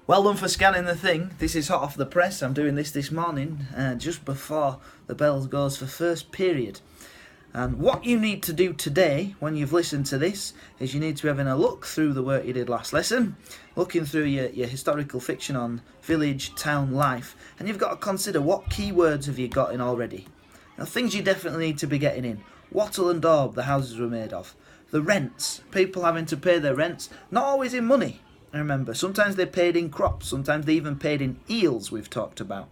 Well done for scanning the thing. This is hot off the press. I'm doing this morning, just before the bell goes for first period. And what you need to do today, when you've listened to this, is you need to be having a look through the work you did last lesson, looking through your historical fiction on village, town life, and you've got to consider what keywords have you got in already. Now, things you definitely need to be getting in. Wattle and daub, the houses were made of. The rents, people having to pay their rents, not always in money. Remember, sometimes they paid in crops, sometimes they even paid in eels, we've talked about.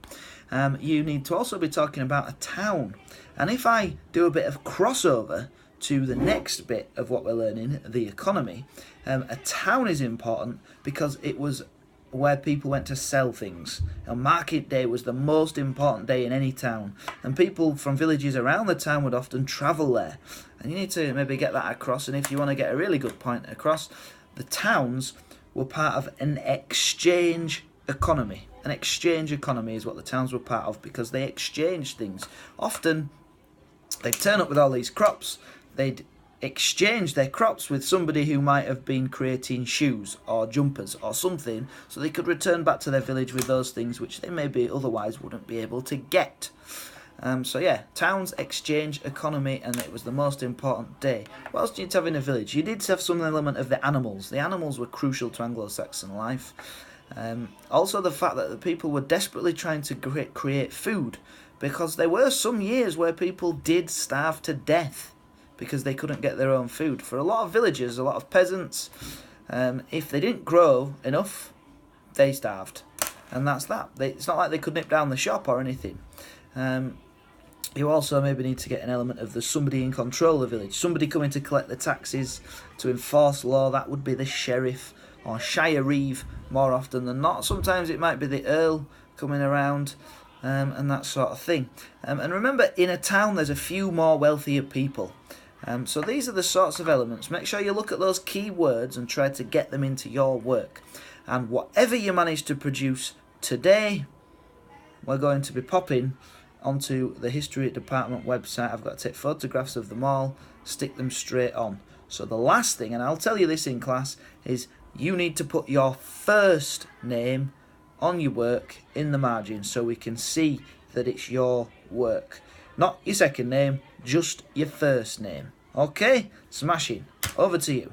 You need to also be talking about a town. And if I do a bit of crossover to the next bit of what we're learning, the economy, a town is important because it was where people went to sell things. And market day was the most important day in any town. And people from villages around the town would often travel there. And you need to maybe get that across. And if you want to get a really good point across, the towns were part of an exchange economy. An exchange economy is what the towns were part of because they exchanged things. Often they'd turn up with all these crops, they'd exchange their crops with somebody who might have been creating shoes or jumpers or something, so they could return back to their village with those things which they maybe otherwise wouldn't be able to get. So yeah, towns, exchange, economy, and it was the most important day. What else did you have in a village? You did have some element of the animals. The animals were crucial to Anglo-Saxon life. Also the fact that the people were desperately trying to create food, because there were some years where people did starve to death because they couldn't get their own food. For a lot of villagers, a lot of peasants, if they didn't grow enough, they starved. And that's that. It's not like they could nip down the shop or anything. You also maybe need to get an element of there's somebody in control of the village, somebody coming to collect the taxes, to enforce law. That would be the sheriff or shire reeve more often than not. Sometimes it might be the earl coming around, and that sort of thing. And remember, in a town there's a few more wealthier people. So these are the sorts of elements. Make sure you look at those key words and try to get them into your work. And whatever you manage to produce today, we're going to be popping onto the history department website. I've got to take photographs of them all, stick them straight on. So the last thing, and I'll tell you this in class, is you need to put your first name on your work in the margin so we can see that it's your work. Not your second name, just your first name. Okay, smashing. Over to you.